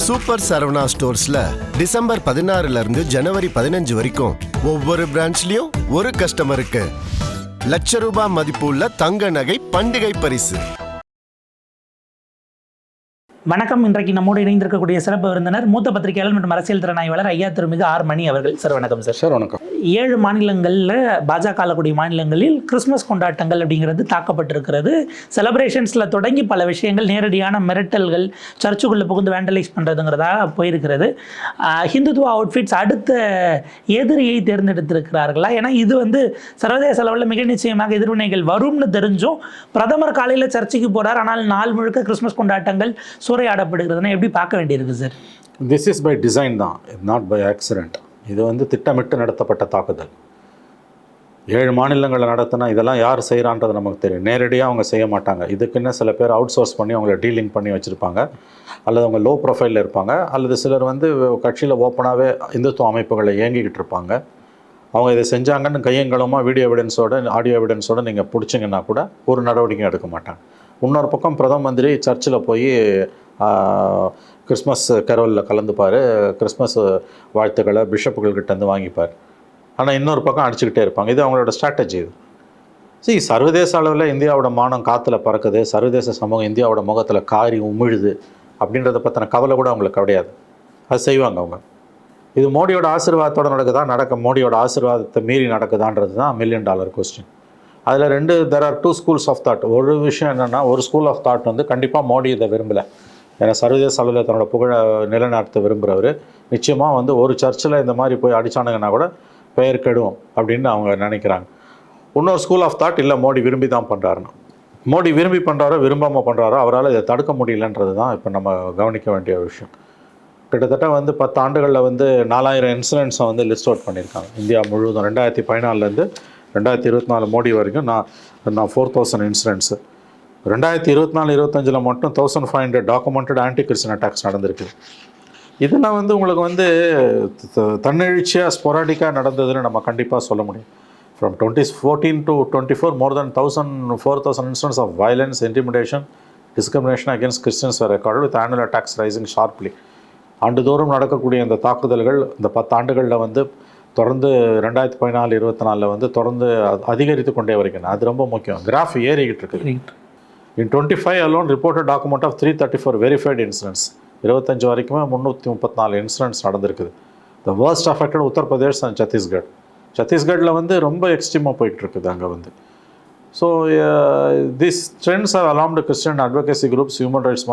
Super Saravana ஸ்டோர்ஸ்ல December 16 இருந்து ஜனவரி 15 வரைக்கும் ஒவ்வொரு பிரான்ச்லயும் ஒரு கஸ்டமருக்கு ₹1,00,000 மதிப்புள்ள தங்க நகை பண்டிகை பரிசு. வணக்கம். இன்றைக்கு நம்மோடு இணைந்திருக்கக்கூடிய சிறப்பு விருந்தினர் மூத்த பத்திரிகையாளர் மற்றும் அரசியல் திறனாய்வாளர் ஐயா திருமிகு ஆர் மணி அவர்கள். சார் வணக்கம். சார் வணக்கம். 7 மாநிலங்களில் பாஜக ஆளக்கூடிய மாநிலங்களில் கிறிஸ்மஸ் கொண்டாட்டங்கள் அப்படிங்கிறது தாக்கப்பட்டிருக்கிறது. செலிப்ரேஷன்ஸில் தொடங்கி பல விஷயங்கள் நேரடியான மிரட்டல்கள், சர்ச்சுக்குள்ளே புகுந்து வேண்டலைஸ் பண்ணுறதுங்கிறதா போயிருக்கிறது. ஹிந்துத்துவ அவுட்ஃபிட்ஸ் அடுத்த எதிரியை தேர்ந்தெடுத்திருக்கிறார்களா? ஏன்னா இது சர்வதேச அளவில் மிக நிச்சயமாக எதிர்வினைகள் வரும்னு தெரிஞ்சும் பிரதமர் காலையில் சர்ச்சுக்கு போகிறார், ஆனால் நாள் முழுக்க கிறிஸ்மஸ் கொண்டாட்டங்கள் சூறையாடப்படுகிறதுனா எப்படி பார்க்க வேண்டியிருக்கு sir? This is by design தான், நாட் பை ஆக்சிடென்ட். இது திட்டமிட்டு நடத்தப்பட்ட தாக்குதல். 7 மாநிலங்களில் நடத்தினா இதெல்லாம் யார் செய்கிறான்றது நமக்கு தெரியும். நேரடியாக அவங்க செய்ய மாட்டாங்க. இதுக்குன்னு சில பேர் அவுட் சோர்ஸ் பண்ணி அவங்கள டீலிங் பண்ணி வச்சுருப்பாங்க, அல்லது அவங்க லோ ப்ரொஃபைலில் இருப்பாங்க, அல்லது சிலர் கட்சியில் ஓப்பனாகவே இந்துத்துவ அமைப்புகளை இயங்கிக்கிட்டு இருப்பாங்க. அவங்க இதை செஞ்சாங்கன்னு கையங்கலமாக வீடியோ எவிடன்ஸோட ஆடியோ எவிடன்ஸோடு நீங்கள் பிடிச்சிங்கன்னா கூட ஒரு நடவடிக்கை எடுக்க மாட்டாங்க. இன்னொரு பக்கம் பிரதம மந்திரி சர்ச்சில் போய் கிறிஸ்மஸ் கரோலில் கலந்துப்பார், கிறிஸ்மஸ் வாழ்த்துக்களை பிஷப்புகள்கிட்டேருந்து வாங்கிப்பார். ஆனால் இன்னொரு பக்கம் அடிச்சுக்கிட்டே இருப்பாங்க. இது அவங்களோட ஸ்ட்ராட்டஜி. இது சர்வதேச அளவில் இந்தியாவோட மானம் காற்றுல பறக்குது, சர்வதேச சமூகம் இந்தியாவோட முகத்தில் காரி உமிழுது அப்படின்றத பற்றின கவலை கூட அவங்களுக்கு கிடையாது. அது செய்வாங்க அவங்க. இது மோடியோட ஆசீர்வாதத்தோடு நடக்குதா, மோடியோட ஆசீர்வாதத்தை மீறி நடக்குதான்றது தான் $1 மில்லியன் கொஸ்டின். அதில் there are 2 schools of thought. ஒரு விஷயம் என்னென்னா, ஒரு ஸ்கூல் ஆஃப் தாட் கண்டிப்பாக மோடி இதை விரும்பலை. ஏன்னா சர்வதேச அளவில் தன்னோட புகழை நிலைநாட்ட விரும்புகிறவர். நிச்சயமாக ஒரு சர்ச்சில் இந்த மாதிரி போய் அடித்தானுங்கன்னா கூட பெயர் கெடும் அப்படின்னு அவங்க நினைக்கிறாங்க. இன்னொரு ஸ்கூல் ஆஃப் தாட், இல்லை மோடி விரும்பி தான் பண்ணுறாருன்னு. மோடி விரும்பி பண்ணுறாரோ விரும்பாமல் பண்ணுறாரோ அவரால் இதை தடுக்க முடியலன்றது தான் இப்போ நம்ம கவனிக்க வேண்டிய விஷயம். கிட்டத்தட்ட 10 ஆண்டுகளில் 4000 இன்சிடென்ட்ஸை லிஸ்ட் அவுட் பண்ணியிருக்காங்க இந்தியா முழுவதும். 2014 2024 மோடி வரைக்கும் நான் 4000 இன்சிடென்ட்ஸு. 2024-25 மட்டும் 1500 டாக்குமெண்டட் ஆன்டி கிறிஸ்டியன் அட்டாக்ஸ் நடந்திருக்கு. இதெல்லாம் உங்களுக்கு தன்னெழுச்சியாக ஸ்பொராடிக்காக நடந்ததுன்னு நம்ம கண்டிப்பாக சொல்ல முடியும். From 2014 to 2024 more than 4,000 incidents of violence, intimidation, discrimination against Christians were recorded with annual attacks rising sharply. ஆண்டுதோறும் நடக்கக்கூடிய இந்த தாக்குதல்கள் இந்த 10 ஆண்டுகளில் தொடர்ந்து 2014-24 தொடர்ந்து அதிகரித்து கொண்டே வருகின்றன. அது ரொம்ப முக்கியம். கிராஃப் ஏறிக்கிட்டு இருக்குது. In 25 alone reported document of 334 verified incidents. 25 வரைக்குமே 334 இன்சிடென்ட்ஸ் நடந்திருக்குது. The worst affected Uttar Pradesh and Chhattisgarh. சத்தீஸ்கரில் ரொம்ப எக்ஸ்ட்ரீமாக போயிட்டுருக்குது அங்கே. So these trends have alarmed Christian advocacy groups, human rights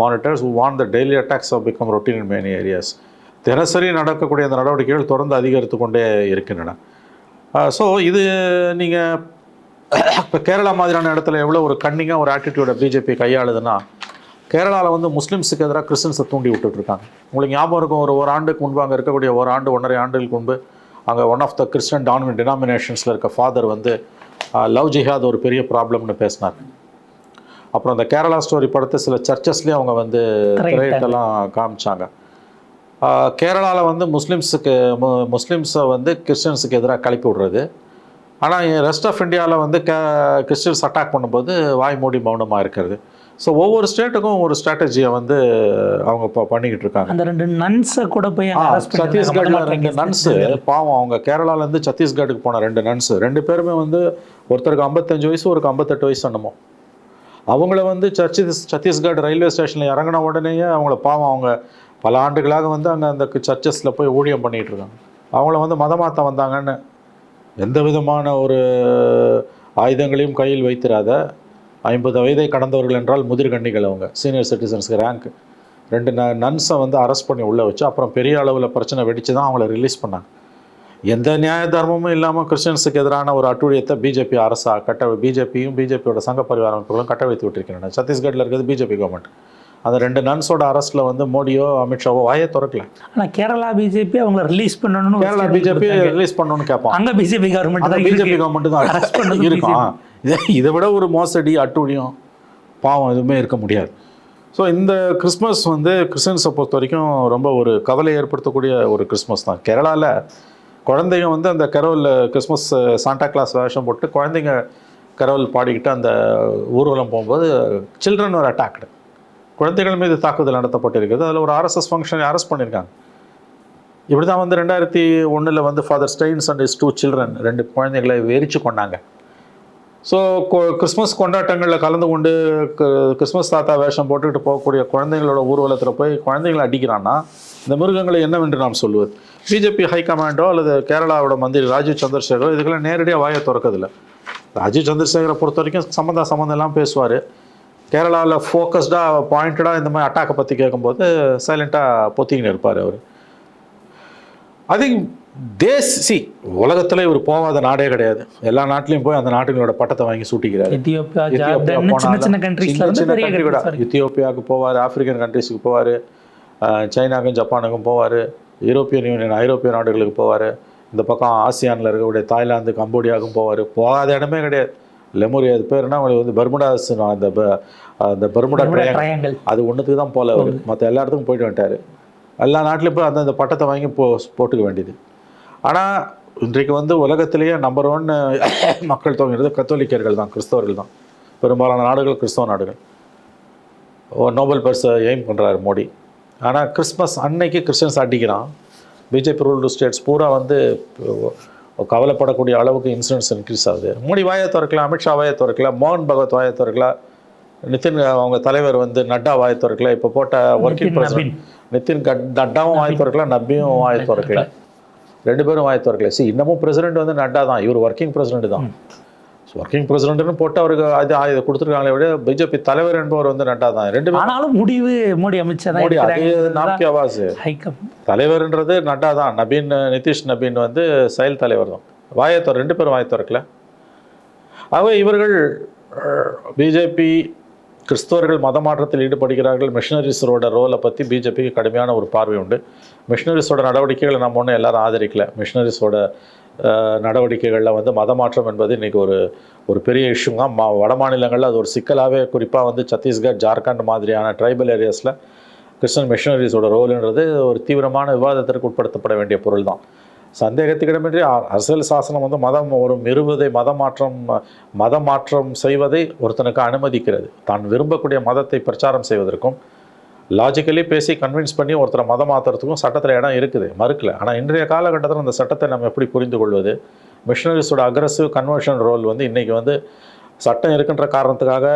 monitors who want the daily attacks have become routine in many areas. தினசரி நடக்கக்கூடிய அந்த நடவடிக்கைகள் தொடர்ந்து அதிகரித்து கொண்டே இருக்கின்றன. ஸோ இது நீங்கள் இப்போ கேரளா மாதிரியான இடத்துல எவ்வளோ ஒரு கன்னிங்காக ஒரு ஆட்டிடியூடை பிஜேபி கையாளுதுன்னா, கேரளாவில் முஸ்லீம்ஸுக்கு எதிராக கிறிஸ்டின்ஸை தூண்டி விட்டுட்ருக்காங்க. உங்களுக்கு ஞாபகம் இருக்கும், ஒரு ஆண்டுக்கு முன்பு அங்கே இருக்கக்கூடிய 1.5 ஆண்டுகளுக்கு முன்பு அங்கே ஒன் ஆஃப் த கிறிஸ்டியன் டினாமினேஷன்ஸில் இருக்க ஃபாதர் லவ் ஜிஹாத் ஒரு பெரிய ப்ராப்ளம்னு பேசினார். அப்புறம் அந்த கேரளா ஸ்டோரி படத்தை சில சர்ச்சஸ்லேயே அவங்க திரையிட்டெல்லாம் காமிச்சாங்க. கேரளாவில் முஸ்லீம்ஸை கிறிஸ்டியன்ஸுக்கு எதிராக கிளப்பி விடுறது. ஆனால் ரெஸ்ட் ஆஃப் இந்தியாவில் கிறிஸ்டியன்ஸ் அட்டாக் பண்ணும்போது வாய் மூடி மௌனமாக இருக்கிறது. ஸோ ஒவ்வொரு ஸ்டேட்டுக்கும் ஒரு ஸ்ட்ராட்டஜியை அவங்க பண்ணிக்கிட்டு இருக்காங்க. அந்த 2 நன்ஸை கூட போய் சத்தீஸ்கரில் 2 நன்ஸு பாவம், அவங்க கேரளாவிலேருந்து சத்தீஸ்கருக்கு போன 2 நன்ஸு 2 பேருமே ஒருத்தருக்கு 55 வயசு, ஒருக்கு 58 வயசு என்னமோ. அவங்கள சத்தீஸ்கர் ரயில்வே ஸ்டேஷனில் இறங்கின உடனேயே அவங்க பல ஆண்டுகளாக அங்கே அந்த சர்ச்சஸில் போய் ஊழியம் பண்ணிகிட்டு இருக்காங்க. அவங்கள மதமாற்ற வந்தாங்கன்னு எந்த விதமான ஒரு ஆயுதங்களையும் கையில் வைத்திராத 50 வயதை கடந்தவர்கள் என்றால் முதிர்கண்ணிகள், அவங்க சீனியர் சிட்டிசன்ஸ்க்கு ரேங்க் 2 நன்ஸை அரெஸ்ட் பண்ணி உள்ளே வச்சு அப்புறம் பெரிய அளவில் பிரச்சனை வெடித்து தான் அவங்கள ரிலீஸ் பண்ணாங்க. எந்த நியாய தர்மமும் இல்லாமல் கிறிஸ்டியன்ஸுக்கு எதிரான ஒரு அட்டூழியத்தை பிஜேபி பிஜேபியும் பிஜேபியோட சங்க பரிவார அமைப்புகளும் கட்ட வைத்து விட்டுருக்கின்றன. சத்தீஸ்கரில் இருக்கிறது பிஜேபி கவர்மெண்ட். அந்த 2 நன்ஸோட அரெஸ்ட்டில் மோடியோ அமித்ஷாவோ வாயே திறக்கல. ஆனால் கேரளா பிஜேபி அவங்கள ரிலீஸ் பண்ணணும்னு, கேரளா பிஜேபி ரிலீஸ் பண்ணணும்னு கேட்பாங்க. அங்கே பிஜேபி கவர்மெண்ட் தான் இருக்கும். இதை விட ஒரு மோசடி அட்டூழியம் பாவம் எதுவுமே இருக்க முடியாது. ஸோ இந்த கிறிஸ்மஸ் கிறிஸ்டியன்ஸை பொறுத்த வரைக்கும் ரொம்ப ஒரு கவலை ஏற்படுத்தக்கூடிய ஒரு கிறிஸ்மஸ் தான். கேரளாவில் குழந்தைங்க அந்த கரோல் கிறிஸ்மஸ் சாண்டா கிளாஸ் வேஷம் போட்டு குழந்தைங்க கரோல் பாடிக்கிட்டு அந்த ஊர்வலம் போகும்போது சில்ட்ரன் ஒரு அட்டாக்டு. குழந்தைகள் மீது தாக்குதல் நடத்தப்பட்டிருக்கிறது. அதில் ஒரு ஆர்எஸ்எஸ் ஃபங்க்ஷனை அரெஸ்ட் பண்ணியிருக்காங்க. இப்படி தான் வந்து 2001 வந்து father stains and is 2 children 2 குழந்தைகளை எரிச்சு கொண்டாங்க. ஸோ கிறிஸ்மஸ் கொண்டாட்டங்களில் கலந்து கொண்டு கிறிஸ்மஸ் தாத்தா வேஷம் போட்டுக்கிட்டு போகக்கூடிய குழந்தைங்களோட ஊர்வலத்தில் போய் குழந்தைங்களை அடிக்கிறான்னா இந்த மிருகங்களை என்னவென்று நாம் சொல்லுவது? பிஜேபி ஹைகமாண்டோ அல்லது கேரளாவோட மந்திரி ராஜீவ் சந்திரசேகரோ இதுக்கெல்லாம் நேரடியாக வாயை திறக்கதில்லை. ராஜீவ் சந்திரசேகரை பொறுத்த வரைக்கும் சம்மந்தம் எல்லாம் பேசுவார். கேரளாவில் ஃபோக்கஸ்டாக பாயிண்டடாக இந்த மாதிரி அட்டாக்கை பற்றி கேட்கும்போது சைலண்ட்டாக பொத்திக்கின்னு இருப்பார் அவர். உலகத்தில் இவர் போகாத நாடே கிடையாது. எல்லா நாட்டிலையும் போய் அந்த நாடுகளோட பட்டத்தை வாங்கி சூட்டிக்கிறார். எத்தியோப்பியாவுக்கு போவார், ஆப்பிரிக்கன் கண்ட்ரிஸுக்கு போவார், சைனாக்கும் ஜப்பானுக்கும் போவார், யூரோப்பியன் யூனியன் ஐரோப்பிய நாடுகளுக்கு போவார், இந்த பக்கம் ஆசியானில் இருக்கக்கூடிய தாய்லாந்து கம்போடியாவுக்கும் போவார். போகாத இடமே கிடையாது. லெமுரியா அது பேருனா அவங்களுக்கு வந்து பர்முடாஸ், அந்த பர்முடா ட்ரையாங்கிள் அது ஒன்றுத்துக்கு தான் போல அவர். மற்ற எல்லா இடத்துக்கும் போயிட்டு வந்துட்டார். எல்லா நாட்டிலையும் போய் அந்தந்த பட்டத்தை வாங்கி போட்டுக்க வேண்டியது. ஆனால் இன்றைக்கு வந்து உலகத்திலேயே நம்பர் 1 மக்கள் தொகைங்கிறது கத்தோலிக்கர்கள் தான், கிறிஸ்தவர்கள் தான். பெரும்பாலான நாடுகள் கிறிஸ்தவ நாடுகள். நோபல் பரிசை எய்ம் பண்ணுறாரு மோடி. ஆனால் கிறிஸ்மஸ் அன்னைக்கு கிறிஸ்டியன்ஸ் அடிக்கிறான். பிஜேபி ரூல்டு ஸ்டேட்ஸ் பூரா வந்து கவலைப்படக்கூடிய அளவுக்கு இன்சிடென்ட்ஸ் இன்க்ரீஸ் ஆகுது. மோடி வாயை திறக்கலாம், அமித்ஷா வாயை திறக்கலாம், மோகன் பகவத் வாயை திறக்கலாம், நிதின் அவங்க தலைவர் வந்து நட்டா வாயை திறக்கலாம், இப்போ போட்ட ஒர்க்கிங் பிரசிடென்ட் நிதின் நட்டாவும் வாயை திறக்கலாம், நப்பியும் வாயை திறக்கலாம், 2 பேரும் வாயை திறக்கல. இன்னமும் பிரசிடென்ட் வந்து நட்டா தான், இவர் ஒர்க்கிங் பிரசிடென்ட் தான். ஒர்க்கிங் பிரசிடென்ட்னு போட்டு அவருக்கு அது கொடுத்துருக்காங்களே விட பிஜேபி தலைவர் என்பவர் வந்து நட்டா தான். 2 பேரும் ஆனாலும் முடிவு மோடி அமித்ஷா மோடி அது நாம்கி ஆவாஸ். தலைவர்ன்றது நட்டா தான். நபீன் நிதிஷ் நபீன் வந்து செயல் தலைவர் தான். வாயை 2 பேரும் வாயை திறக்கல. ஆகவே இவர்கள் பிஜேபி கிறிஸ்தவர்கள் மத மாற்றத்தில் ஈடுபடுகிறார்கள். மிஷனரிஸோட ரோலை பற்றி பிஜேபிக்கு கடுமையான ஒரு பார்வை உண்டு. மிஷனரிஸோட நடவடிக்கைகளை நம்ம ஒன்றும் எல்லாரும் ஆதரிக்கல. மிஷனரிஸோட நடவடிக்கைகளில் வந்து மத மாற்றம் என்பது இன்றைக்கி ஒரு பெரிய இஷ்யூ தான். வட மாநிலங்களில் அது ஒரு சிக்கலாகவே, குறிப்பாக வந்து சத்தீஸ்கர், ஜார்க்கண்ட் மாதிரியான ட்ரைபல் ஏரியாஸில் கிறிஸ்டியன் மிஷனரிஸோட ரோலுன்றது ஒரு தீவிரமான விவாதத்திற்கு உட்படுத்தப்பட வேண்டிய பொருள் தான். சந்தேகத்துக்கிடமின்றி அரசியல் சாசனம் வந்து மத மாற்றம் செய்வதை ஒருத்தனுக்கு அனுமதிக்கிறது. தான் விரும்பக்கூடிய மதத்தை பிரச்சாரம் செய்வதற்கும் லாஜிக்கலி பேசி கன்வின்ஸ் பண்ணி ஒருத்தரை மதம் மாற்றுறதுக்கும் சட்டத்தில் இடம் இருக்குது, மறுக்கல. ஆனால் இன்றைய காலகட்டத்தில் அந்த சட்டத்தை நம்ம எப்படி புரிந்து கொள்வது? மிஷனரிஸோட அக்ரெசிவ் கன்வர்ஷன் ரோல் வந்து இன்றைக்கி வந்து சட்டம் இருக்கின்ற காரணத்துக்காக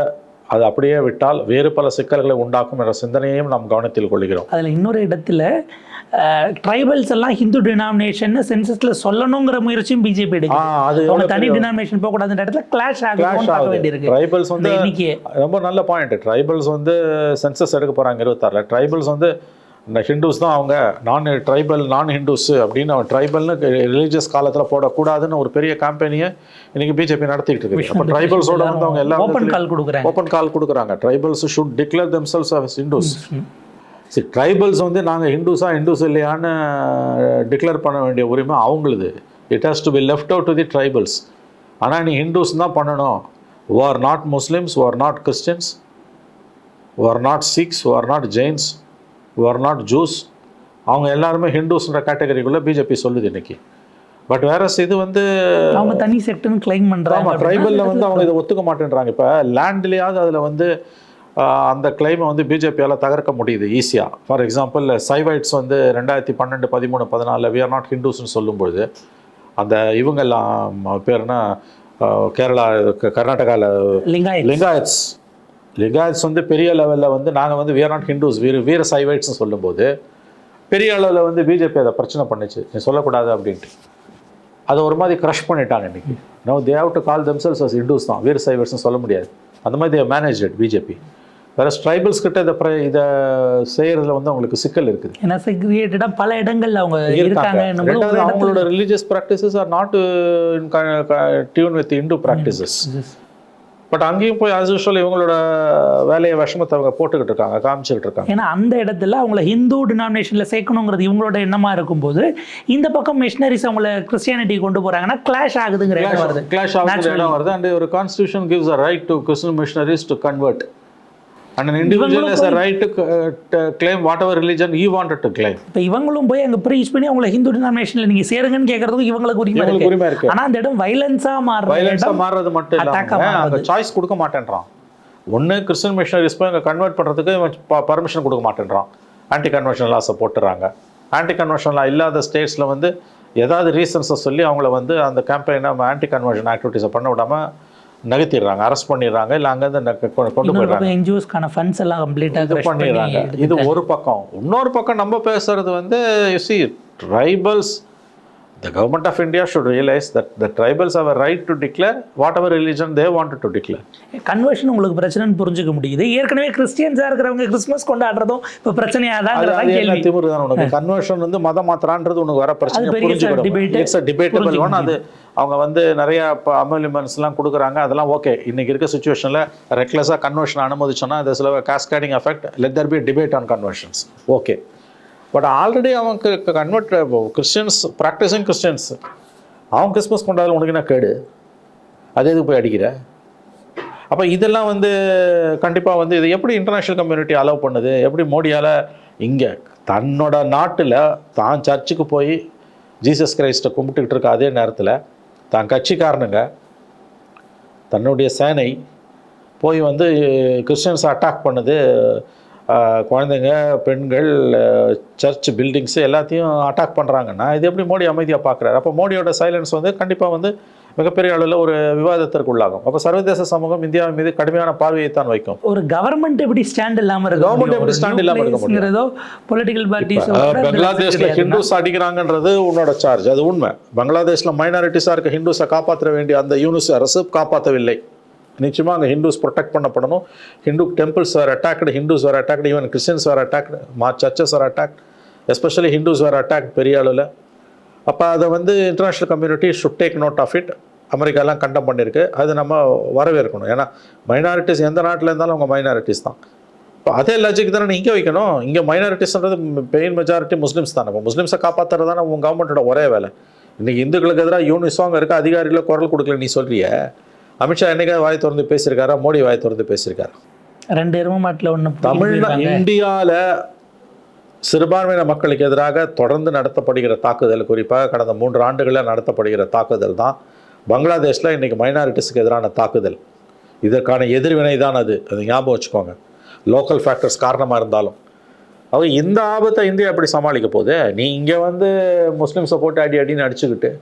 அது அப்படியே விட்டால் வேறு பல சிக்கல்களை உண்டாக்கும் என்ற சிந்தனையையும் நாம் கவனத்தில் கொள்கிறோம். அதில் இன்னொரு இடத்துல ட்ரைபல்ஸ் எல்லாம் ஹிந்து டினாமினேஷன் சென்சஸ்ல சொல்லணுங்கிற முயற்சியும் பிஜேபி எடுக்கும். தனி டினாமினேஷன் போகக்கூடாது இடத்துல கிளாஷ் ஆகுது. ட்ரைபல்ஸ் வந்து ரொம்ப நல்ல பாயிண்ட். ட்ரைபல்ஸ் வந்து சென்சஸ் எடுக்க போறாங்க 26. ட்ரைபல்ஸ் வந்து ஹிந்துஸ் தான், அவங்க நான் ஹிந்துஸ் அப்படின்னு ட்ரைபல்னு ரிலீஜியஸ் காலத்தில் போடக்கூடாதுன்னு ஒரு பெரிய கேம்பெயினியை இன்னைக்கு பிஜேபி நடத்திட்டு இருக்கு. அப்போ ட்ரைபல்ஸோட வந்து அவங்க எல்லாம் ஓப்பன் கால் கொடுக்குறாங்க. Tribals should declare themselves as Hindus. சரி, ட்ரைபல்ஸ் வந்து நாங்கள் ஹிந்துஸ் இல்லையான்னு டிக்ளேர் பண்ண வேண்டிய உரிமை அவங்களுது. It has to be left out to the tribals. ஆனால் நீ ஹிந்துஸ் தான் பண்ணணும். who are not Muslims, who are not Christians, who are not Sikhs, who are not Jains, who are not Jews, அவங்க எல்லாருமே ஹிந்துஸ்ன்ற கேட்டகரிக்குள்ளே பிஜேபி சொல்லுது இன்னைக்கு. But வேற இது வந்து அவங்க தனி செக்டர்னு கிளைம் பண்ணுறாங்க. ட்ரைபலில் வந்து அவங்க இதை ஒத்துக்க மாட்டேன்றாங்க. இப்போ லேண்ட்லேயாவது அதில் வந்து அந்த கிளைமை வந்து பிஜேபியால் தகர்க்க முடியுது ஈஸியாக. ஃபார் எக்ஸாம்பிள் சைவைட்ஸ் வந்து 2012, 13, 14 we are not ஹிந்துஸ்ன்னு சொல்லும்பொழுது அந்த இவங்கெல்லாம் பேர்னா கேரளா, கர்நாடகாவில் லிங்காயத்ஸ் வந்து பெரிய லெவலில் வந்து நாங்கள் வந்து we are not ஹிந்துஸ், வீர சைவைட்ஸ்னு சொல்லும்போது பெரிய அளவில் வந்து பிஜேபி அதை பிரச்சனை பண்ணிச்சு, நீ சொல்லக்கூடாது அப்படின்ட்டு. அதை ஒரு மாதிரி க்ரஷ் பண்ணிட்டாங்க இன்றைக்கி. No they have to call themselves as Hindus தான், வீர சைவைட்ஸ்னு சொல்ல முடியாது. அந்த மாதிரி தே மேனேஜ் இட் பிஜேபி. வேற ட்ரைபல்ஸ் கிட்ட இதை செய்யறதுல வந்து அவங்களுக்கு சிக்கல் இருக்குது. ஏன்னா செக்ரிகேட்டடாக பல இடங்கள்ல அவங்க இருக்காங்க. அவங்களோட religious practices are not in tune with Hindu practices. But அங்கேயும் போய் ஆஸ் யூஷுவல் இவங்களோட வேலையை விஷமத்தை அவங்க போட்டுக்கிட்டு இருக்காங்க, காமிச்சுக்கிட்டு இருக்காங்க. ஏன்னா அந்த இடத்துல அவங்கள ஹிந்து டினாமினேஷனில் சேர்க்கணுங்கிறது இவங்களோட எண்ணமாக இருக்கும்போது இந்த பக்கம் மிஷனரிஸ் அவங்கள கிறிஸ்டியானிட்டி கொண்டு போகிறாங்கன்னா கிளாஷ் ஆகுதுங்கிற இடம் வருது. கிளாஷ் ஆகுதுங்கிற இடம் வருது. அண்ட் ஒரு constitution gives a right to Christian missionaries to convert. And an individual has a right to claim whatever religion he wanted to claim. இப்போ இவங்களும் போய் அங்கே ப்ரீச் பண்ணி அவங்கள ஹிந்து டினாமினேஷனில் நீங்கள் சேருங்கன்னு கேட்கறதுக்கு இவங்களுக்கு உரிமை இருக்கு. ஆனால் அந்த இடம் வயலன்ஸாக மாறுறது மட்டும் இல்லை, அங்கே சாய்ஸ் கொடுக்க மாட்டேன்றான். ஒன்று கிறிஸ்டின் மிஷனரிஸ் போய் இங்கே கன்வெர்ட் பண்ணுறதுக்கு பர்மிஷன் கொடுக்க மாட்டேன்றான். ஆன்டி கன்வர்ஷன் லாஸை போட்டுறாங்க. ஆன்டி கன்வர்ஷன் லா இல்லாத ஸ்டேட்ஸில் வந்து ஏதாவது ரீசன்ஸை சொல்லி அவங்கள வந்து அந்த கேம்பெயினை ஆன்டி கன்வர்ஷன் ஆக்டிவிட்டீஸை பண்ண விடாமல் நகர்த்திடுறாங்க, அரெஸ்ட் பண்ணிடுறாங்க, இல்லை அங்கேருந்து கொண்டு போயிடுறாங்க, என்ஜிஓஸ்க்கான ஃபண்ட்ஸ் எல்லாம் கம்ப்ளீட்டாக பண்ணிடுறாங்க. இது ஒரு பக்கம். இன்னொரு பக்கம் நம்ம பேசுறது வந்து you see tribals, the government of India should realize that the tribals have a right to declare whatever religion they wanted to declare. Conversion உங்களுக்கு பிரச்சனைன்னு புரிஞ்சுக்க முடியுது. ஏற்கனவே கிறிஸ்டியன்ஸாக இருக்கிறவங்க கிறிஸ்மஸ் கொண்டாடுறதும் இப்போ பிரச்சனையாக தான் கேள்வி. திமிரு தான் உனக்கு. கன்வர்ஷன் வந்து மதம் மாத்திரான்றது உனக்கு வர பிரச்சனை புரிஞ்சுக்கணும். It's a debatable one. அது அவங்க வந்து நிறைய அமெண்ட்மெண்ட்ஸ்லாம் கொடுக்குறாங்க, அதெல்லாம் ஓகே. இன்னைக்கு இருக்க சுச்சுவேஷனில் ரெக்லெஸ்ஸாக கன்வர்ஷன் அனுமதிச்சோன்னா அது சில cascading effect. Let there be debate on conversions, okay. But already அவங்க கன்வெர்ட் கிறிஸ்டியன்ஸ், ப்ராக்டிஸிங் கிறிஸ்டியன்ஸ், அவங்க கிறிஸ்மஸ் கொண்டாடல, உனக்கு என்ன கேடு? அது எதுக்கு போய் அடிக்கிற? அப்போ இதெல்லாம் வந்து கண்டிப்பாக வந்து இது எப்படி இன்டர்நேஷ்னல் கம்யூனிட்டி அலோவ் பண்ணுது? எப்படி மோடியால் இங்கே தன்னோட நாட்டில் தான் சர்ச்சுக்கு போய் ஜீசஸ் கிரைஸ்ட்டை கும்பிட்டுக்கிட்டு இருக்க அதே நேரத்தில் தான் கட்சிக்காரனுங்க தன்னுடைய சேனை போய் வந்து கிறிஸ்டியன்ஸை அட்டாக் பண்ணுது, குழந்தைங்க, பெண்கள், சர்ச் பில்டிங்ஸு எல்லாத்தையும் அட்டாக் பண்ணுறாங்கன்னா இது எப்படி மோடி அமைதியாக பார்க்குறாரு? அப்போ மோடியோட சைலன்ஸ் வந்து கண்டிப்பாக வந்து மிகப்பெரிய அளவில் ஒரு விவாதத்திற்கு உள்ளாகும். அப்போ சர்வதேச சமூகம் இந்தியாவின் மீது கடுமையான பார்வையைத்தான் வைக்கும். ஒரு கவர்மெண்ட் எப்படி ஸ்டாண்ட் இல்லாமல் இருக்கு? கவர்மெண்ட் எப்படி ஸ்டாண்ட் இல்லாமல் இருக்க முடியும்? பொலிட்டிக்கல் பார்ட்டிஸ் பங்களாதேஷ்ல ஹிந்துஸ் அடிக்கிறாங்கன்றது உன்னோட சார்ஜ், அது உண்மை. பங்களாதேஷ்ல மைனாரிட்டிஸாக இருக்க ஹிந்துஸை காப்பாற்ற வேண்டிய அந்த யூனிஸ் அரசு காப்பாற்றவில்லை. நிச்சயமாக அங்கே ஹிந்துஸ் ப்ரொடெக்ட் பண்ணப்படணும். Hindu temples were attacked, Hindus were attacked, even Christians were attacked, churches were attacked, especially Hindus were attacked பெரிய அளவில். அப்போ அதை வந்து international community should take note of it. அமெரிக்காலாம் கண்டம் பண்ணியிருக்கு, அது நம்ம வரவேற்கணும். ஏன்னா மைனாரிட்டிஸ் எந்த நாட்டில் இருந்தாலும் அவங்க மைனாரிட்டிஸ் தான். இப்போ அதே லாஜிக் தானே இங்கே வைக்கணும். இங்கே மைனாரிட்டிஸ்ன்றது பெயின் மெஜாரிட்டி முஸ்லீம்ஸ் தானே. இப்போ முஸ்லீம்ஸை காப்பாற்றுறது தானே உங்கள் கவர்மெண்ட்டோட ஒரே வேலை. இன்றைக்கி இந்துக்களுக்கு எதிராக யூனிஸும் அங்கே இருக்க அதிகாரிகளை குரல் கொடுக்கல நீ சொல்கிறிய. அமித்ஷா என்னைக்காவது வாய் திறந்து பேசியிருக்காரா? மோடி வாய் திறந்து பேசியிருக்காரு? ரெண்டு எருமாட்டில் ஒன்று. இந்தியாவில் சிறுபான்மையின மக்களுக்கு எதிராக தொடர்ந்து நடத்தப்படுகிற தாக்குதல், குறிப்பாக கடந்த 3 ஆண்டுகளில் நடத்தப்படுகிற தாக்குதல் தான் பங்களாதேஷில் இன்றைக்கி மைனாரிட்டிஸுக்கு எதிரான தாக்குதல். இதற்கான எதிர்வினை தான் அது ஞாபகம் வச்சுக்கோங்க. லோக்கல் ஃபேக்டர்ஸ் காரணமாக இருந்தாலும் அவங்க இந்த ஆபத்தை இந்தியா எப்படி சமாளிக்க போகுது? நீ இங்கே வந்து முஸ்லீம்ஸை போட்டு அடின்னு அடிச்சுக்கிட்டு,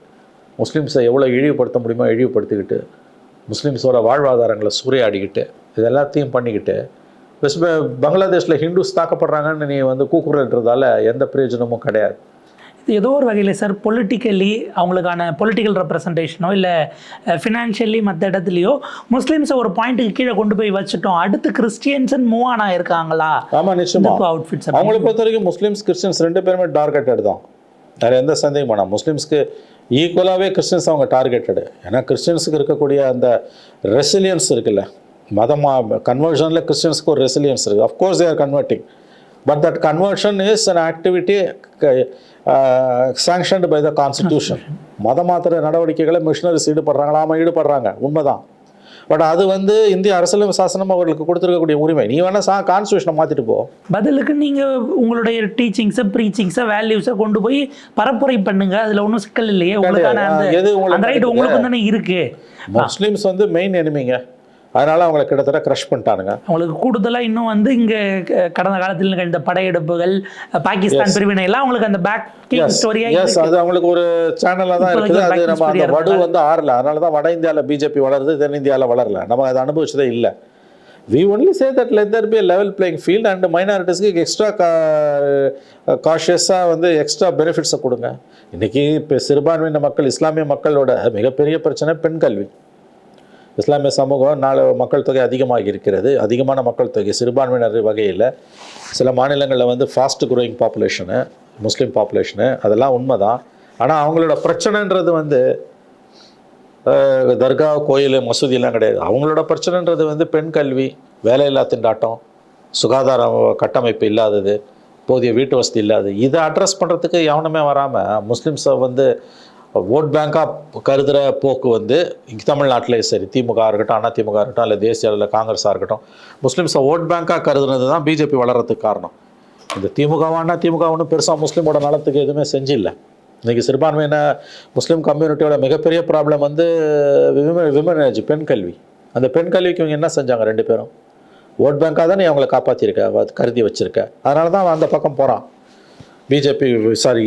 முஸ்லீம்ஸை எவ்வளோ இழிவுபடுத்த முடியுமோ இழிவுபடுத்திக்கிட்டு, முஸ்லீம்ஸோட வாழ்வாதாரங்களை சூறையாடிக்கிட்டு, இது எல்லாத்தையும் பண்ணிக்கிட்டு பங்களாதேஷில் ஹிந்துஸ் தாக்கப்படுறாங்கன்னு நீ வந்து கூக்குறதுறதால எந்த பிரயோஜனமும் கிடையாது. இது ஏதோ ஒரு வகையில் சார் பொலிட்டிக்கலி அவங்களுக்கான பொலிட்டிக்கல் ரெப்ரசன்டேஷனோ இல்லை ஃபினான்ஷியலி மற்ற இடத்துலையோ முஸ்லீம்ஸை ஒரு பாயிண்ட்டுக்கு கீழே கொண்டு போய் வச்சுட்டோம், அடுத்து கிறிஸ்டியன்ஸன் மூவ் ஆனா இருக்காங்களா? ஆமாம், நிச்சயமாக. அவுட்ஃபிட்ஸ் அவங்களை பொறுத்த வரைக்கும் முஸ்லீம்ஸ் கிறிஸ்டியன்ஸ் 2 பேருமே டார்கெட்டட் தான். வேறு எந்த சந்தேகம் வேணாம். முஸ்லீம்ஸ்க்கு ஈக்குவலாகவே கிறிஸ்டியன்ஸ் அவங்க டார்கெட்டடு. ஏன்னா கிறிஸ்டியன்ஸுக்கு இருக்கக்கூடிய அந்த ரெசிலியன்ஸ் இருக்குல்ல, மதமாக கன்வர்ஷனில் கிறிஸ்டியன்ஸுக்கு ஒரு ரெசிலியன்ஸ் இருக்குது. Of course they are converting, but that conversion is an activity sanctioned by the constitution. மத மாத்திர நடவடிக்கைகளை மிஷனரிஸ் ஈடுபடுறாங்களா? ஆமாம், ஈடுபடுறாங்க, உண்மைதான். பட் அது வந்து இந்திய அரசியல் சாசனம் அவர்களுக்கு கொடுத்துருக்கக்கூடிய உரிமை. நீ வேணா கான்ஸ்டியூஷனை மாற்றிட்டு போ. பதிலுக்கு நீங்கள் உங்களுடைய டீச்சிங்ஸை, ப்ரீச்சிங்ஸை, வேல்யூஸை கொண்டு போய் பரப்புரை பண்ணுங்க, அதில் ஒன்றும் சிக்கல் இல்லையே. உங்களுக்கான அந்த ரைட் உங்களுக்கு தானே இருக்கு. முஸ்லீம்ஸ் வந்து மெயின் எனிமிங்க, அதனால அவங்களை கிட்டத்தட்ட க்ரஷ் பண்ணிட்டானுங்க. அவங்களுக்கு கூடுதலாக இன்னும் வந்து இங்கே கடந்த காலத்தில் நிகழ்ந்த படையெடுப்புகள், பாகிஸ்தான் பிரிவினை எல்லாம் அவங்களுக்கு அந்த பேக் ஸ்டோரியாக அது அவங்களுக்கு ஒரு சேனலாக தான் இருக்குது. அது நம்ம அந்த வடு வந்து ஆறல, அதனால தான் வட இந்தியாவில் பிஜேபி வளருது, தென் இந்தியாவில் வளரல. நம்ம அதை அனுபவிச்சதே இல்லை. We only say that let there be a level playing field and minorities-க்கு எக்ஸ்ட்ரா காஷியஸாக வந்து எக்ஸ்ட்ரா பெனிஃபிட்ஸை கொடுங்க. இன்றைக்கி இப்போ சிறுபான்மையின மக்கள், இஸ்லாமிய மக்களோட மிகப்பெரிய பிரச்சனை பெண் கல்வி. இஸ்லாமிய சமூகம் மக்கள் தொகை அதிகமாக இருக்கிறது. அதிகமான மக்கள் தொகை சிறுபான்மையினர் வகையில் சில மாநிலங்களில் வந்து ஃபாஸ்ட் க்ரோயிங் பாப்புலேஷனு, முஸ்லீம் பாப்புலேஷனு, அதெல்லாம் உண்மை தான். ஆனால் அவங்களோட பிரச்சனைன்றது வந்து தர்கா, கோயில், மசூதியெல்லாம் கிடையாது. அவங்களோட பிரச்சனைன்றது வந்து பெண் கல்வி, வேலையில்லா திண்டாட்டம், சுகாதார கட்டமைப்பு இல்லாதது, போதிய வீட்டு வசதி இல்லாதது. இதை அட்ரஸ் பண்ணுறதுக்கு எவனுமே வராமல் முஸ்லீம்ஸை வந்து ஓட் பேங்காக கருதுகிற போக்கு வந்து தமிழ்நாட்டிலே சரி, திமுக இருக்கட்டும், அதிமுக இருக்கட்டும், இல்லை தேசிய அளவில் காங்கிரஸாக இருக்கட்டும், முஸ்லீம்ஸை ஓட் பேங்காக கருதுனது தான் பிஜேபி வளர்கிறதுக்கு காரணம். இந்த திமுக ஒன்றும் பெருசாக முஸ்லீமோட நலத்துக்கு எதுவுமே செஞ்சில்லை. இன்றைக்கி சிறுபான்மையின முஸ்லீம் கம்யூனிட்டியோட மிகப்பெரிய ப்ராப்ளம் வந்து விமன் ஏஜ், பெண் கல்வி. அந்த பெண் கல்விக்கு இவங்க என்ன செஞ்சாங்க? 2 பேரும் ஓட் பேங்காக தான் நீ அவங்கள காப்பாற்றிருக்க, கருதி வச்சுருக்க. அதனால தான் அவன் அந்த பக்கம் போகிறான். பிஜேபி சாரி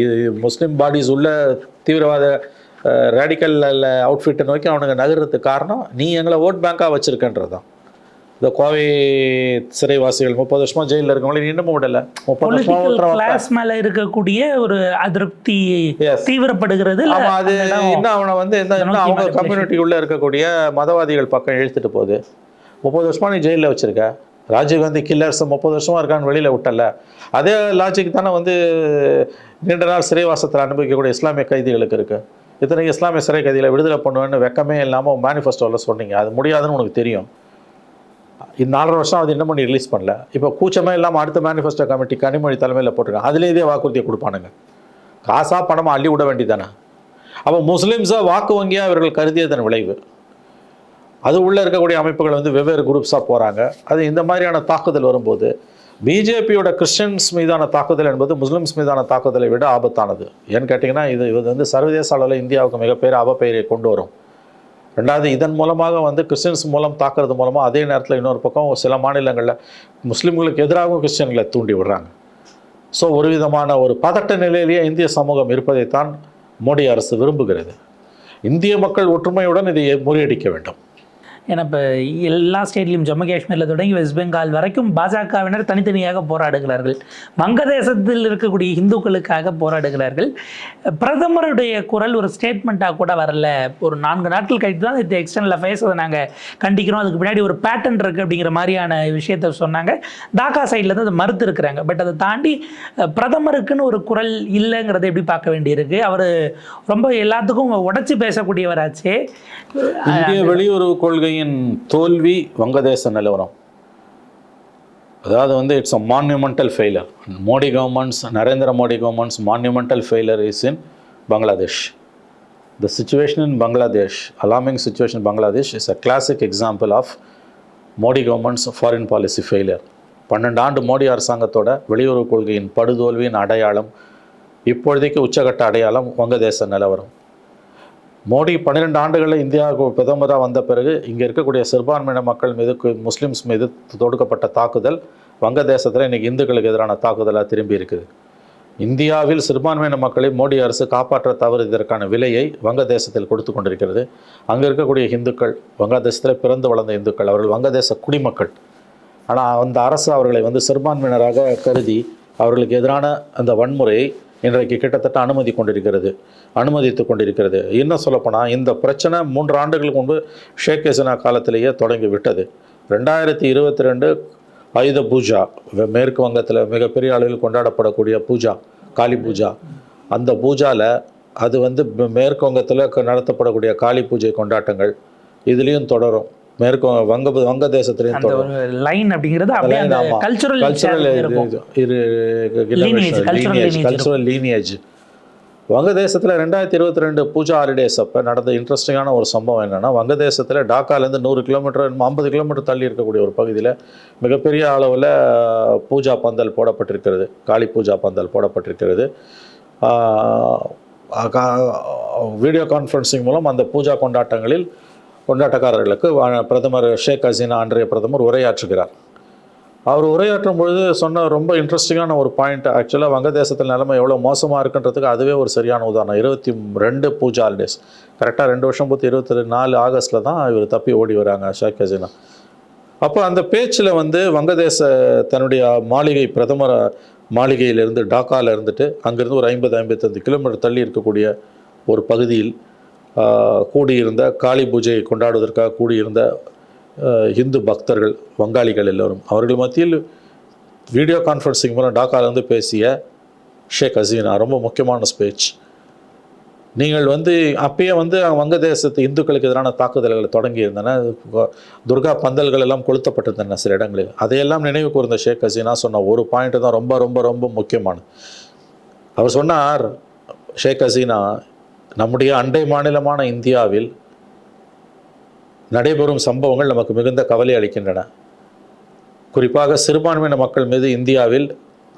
முஸ்லீம் பாடிஸ் உள்ள தீவிரவாத ரேடிக்கல் அவுட்ஃபிட்டை நோக்கி அவனுங்க நகர்றதுக்கு காரணம் நீ எங்களை ஓட் பேங்காக வச்சுருக்கன்றது தான். இந்த கோவை சிறைவாசிகள் 30 வருஷமாக ஜெயிலில் இருக்கவங்களே இன்னமும் விடலை. 30 கிளாஸ் மேலே இருக்கக்கூடிய ஒரு அதிருப்தி தீவிரப்படுகிறது. ஆமாம், அது இன்னும் அவனை வந்து அவங்க கம்யூனிட்டிக்குள்ளே இருக்கக்கூடிய மதவாதிகள் பக்கம் இழுத்துட்டு போகுது. 30 வருஷமாக நீ ஜெயிலில் வச்சுருக்க. ராஜீவ்காந்தி கில்லர்ஸ் 30 வருஷமாக இருக்கான்னு வெளியில் விட்டல. அதே லாஜிக் தானே வந்து நீண்ட நாள் சிறைவாசத்தில் அனுபவிக்கக்கூடிய இஸ்லாமிய கைதிகளுக்கு இருக்குது. இத்தனை இஸ்லாமிய சிறை கைதிகளை விடுதலை பண்ணுவேன்னு வெக்கமே இல்லாமல் மேனிஃபெஸ்டோவில் சொன்னீங்க. அது முடியாதுன்னு உனக்கு தெரியும். 4 வருஷம் அது இன்னும் நீ ரிலீஸ் பண்ணல. இப்போ கூச்சமே இல்லாமல் அடுத்த மேனிஃபெஸ்டோ கமிட்டி கனிமொழி தலைமையில் போட்டிருக்காங்க. அதுலேயே இதே வாக்குறுதியை கொடுப்பானுங்க. காசாக பணமாக அள்ளி விட வேண்டியதானே. அப்போ முஸ்லீம்ஸாக வாக்கு வங்கியாக இவர்கள் கருதியதன் விளைவு. அது உள்ளே இருக்கக்கூடிய அமைப்புகள் வந்து வெவ்வேறு குரூப்ஸாக போகிறாங்க. அது இந்த மாதிரியான தாக்குதல் வரும்போது பிஜேபியோட கிறிஸ்டியன்ஸ் மீதான தாக்குதல் என்பது முஸ்லிம்ஸ் மீதான தாக்குதலை விட ஆபத்தானது. ஏன்னு கேட்டிங்கன்னா இது வந்து சர்வதேச அளவில் இந்தியாவுக்கு மிகப்பெரிய அவப்பெயரை கொண்டு வரும். ரெண்டாவது, இதன் மூலமாக வந்து கிறிஸ்டியன்ஸ் மூலம் தாக்குறது மூலமாக அதே நேரத்தில் இன்னொரு பக்கம் சில மாநிலங்களில் முஸ்லீம்களுக்கு எதிராகவும் கிறிஸ்டியன்களை தூண்டி விடுறாங்க. ஸோ ஒரு விதமான ஒரு பதட்ட நிலையிலேயே இந்திய சமூகம் இருப்பதைத்தான் மோடி அரசு விரும்புகிறது. இந்திய மக்கள் ஒற்றுமையுடன் இதை முறியடிக்க வேண்டும். ஏன்னா இப்போ எல்லா ஸ்டேட்லையும் ஜம்மு காஷ்மீரில் தொடங்கி வெஸ்ட் பெங்கால் வரைக்கும் பாஜகவினர் தனித்தனியாக போராடுகிறார்கள். வங்கதேசத்தில் இருக்கக்கூடிய இந்துக்களுக்காக போராடுகிறார்கள். பிரதமருடைய குரல் ஒரு ஸ்டேட்மெண்ட்டாக கூட வரல. ஒரு 4 நாட்கள் கழித்து தான் இந்த எக்ஸ்டர்னல் அஃபேர்ஸ் அதை நாங்கள் கண்டிக்கிறோம், அதுக்கு பின்னாடி ஒரு பேட்டர்ன் இருக்குது அப்படிங்கிற மாதிரியான விஷயத்த சொன்னாங்க. டாக்கா சைட்லேருந்து அதை மறுத்து இருக்கிறாங்க. பட் அதை தாண்டி பிரதமருக்குன்னு ஒரு குரல் இல்லைங்கிறத எப்படி பார்க்க வேண்டியிருக்கு. அவர் ரொம்ப எல்லாத்துக்கும் உடச்சி பேசக்கூடியவராச்சே. இந்திய வெளியுறவு கொள்கை தோல்வி வங்கதேச நிலவரம். அதாவது வந்து it's a monumental failure. Modi governments, Narendra Modi governments monumental failure is in Bangladesh. The situation in Bangladesh, alarming situation in Bangladesh is a classic example of Modi government's foreign policy failure. 12 ஆண்டு மோடி அரசாங்கத்தோட வெளியுறவு கொள்கையின் படுதோல்வியின் அடையாளம், இப்பொழுதைக்கு உச்சகட்ட அடையாளம் வங்கதேச நிலவரம். மோடி 12 ஆண்டுகளில் இந்தியாவுக்கு பிரதமராக வந்த பிறகு இங்கே இருக்கக்கூடிய சிறுபான்மையின மக்கள் மீது, முஸ்லீம்ஸ் மீது தொடுக்கப்பட்ட தாக்குதல் வங்கதேசத்தில் இன்றைக்கி இந்துக்களுக்கு எதிரான தாக்குதலாக திரும்பி இருக்குது. இந்தியாவில் சிறுபான்மையின மக்களை மோடி அரசு காப்பாற்ற தவறியதற்கான விலையை வங்கதேசத்தில் கொடுத்து கொண்டிருக்கிறது. அங்கே இருக்கக்கூடிய இந்துக்கள், வங்கதேசத்தில் பிறந்து வளர்ந்த இந்துக்கள், அவர்கள் வங்கதேச குடிமக்கள். ஆனால் அந்த அரசு அவர்களை வந்து சிறுபான்மையினராக கருதி அவர்களுக்கு எதிரான அந்த வன்முறையை இன்றைக்கு கிட்டத்தட்ட அனுமதித்து கொண்டிருக்கிறது. இன்னும் சொல்லப்போனால் இந்த பிரச்சனை 3 ஆண்டுகளுக்கு முன்பு ஷேக் ஹசீனா காலத்திலேயே தொடங்கி விட்டது. 2022 ஆயுத பூஜா, மேற்கு வங்கத்தில் மிகப்பெரிய அளவில் கொண்டாடப்படக்கூடிய பூஜா, காளி பூஜா. அந்த பூஜாவில் அது வந்து மேற்கு வங்கத்தில் நடத்தப்படக்கூடிய காளி பூஜை கொண்டாட்டங்கள் இதுலேயும் தொடரும். மேற்கு வங்கதேசத்திலையும் தொடரும். லைன் அப்படிங்கிறது கல்ச்சுரல் லீனியேஜ். வங்கதேசத்தில் 2022 பூஜா ஹாலிடேஸ் அப்போ நடந்த இன்ட்ரெஸ்டிங்கான ஒரு சம்பவம் என்னென்னா, வங்கதேசத்தில் டாக்காலேருந்து 100 கிலோமீட்டர் 50 கிலோமீட்டர் தள்ளி இருக்கக்கூடிய ஒரு பகுதியில் மிகப்பெரிய அளவில் பூஜா பந்தல் போடப்பட்டிருக்கிறது, காளி பூஜா பந்தல் போடப்பட்டிருக்கிறது. வீடியோ கான்ஃபரன்சிங் மூலம் அந்த பூஜா கொண்டாட்டக்காரர்களுக்கு பிரதமர் ஷேக் ஹசீனா, அன்றைய பிரதமர் உரையாற்றுகிறார். அவர் உரையாற்றும் பொழுது சொன்ன ரொம்ப இன்ட்ரெஸ்டிங்கான ஒரு பாயிண்ட். ஆக்சுவலாக வங்கதேசத்தில் நிலைமை எவ்வளோ மோசமாக இருக்குன்றதுக்கு அதுவே ஒரு சரியான உதாரணம். 22 பூஜா ஹாலிடேஸ், கரெக்டாக 2 வருஷம் போத்து 24 ஆகஸ்ட்டில் தான் இவர் தப்பி ஓடி வராங்க ஷேக் ஹசீனா. அப்போ அந்த பேச்சில் வந்து வங்கதேச தன்னுடைய மாளிகை, பிரதமர் மாளிகையிலிருந்து டாக்காவில் இருந்துட்டு அங்கேருந்து ஒரு 50-55 கிலோமீட்டர் தள்ளி இருக்கக்கூடிய ஒரு பகுதியில் கூடியிருந்த காளி பூஜையை கொண்டாடுவதற்காக கூடியிருந்த இந்து பக்தர்கள், வங்காளிகள் எல்லோரும், அவர்கள் மத்தியில் வீடியோ கான்ஃபரன்சிங் மூலம் டாக்காவிலேருந்து பேசிய ஷேக் ஹசீனா ரொம்ப முக்கியமான ஸ்பீச். நீங்கள் வந்து அப்பயே வந்து வங்கதேசத்து இந்துக்களுக்கு எதிரான தாக்குதல்களை தொடங்கி இருந்தன, துர்கா பந்தல்கள் எல்லாம் கொளுத்தப்பட்டிருந்தன சில இடங்களில். அதையெல்லாம் நினைவு கூர்ந்த ஷேக் ஹசீனா சொன்ன ஒரு பாயிண்ட் தான் ரொம்ப ரொம்ப ரொம்ப முக்கியமானது. அவர் சொன்னார், ஷேக் ஹசீனா, நம்முடைய அண்டை மாநிலமான இந்தியாவில் நடைபெறும் சம்பவங்கள் நமக்கு மிகுந்த கவலை அளிக்கின்றன. குறிப்பாக சிறுபான்மையின மக்கள் மீது இந்தியாவில்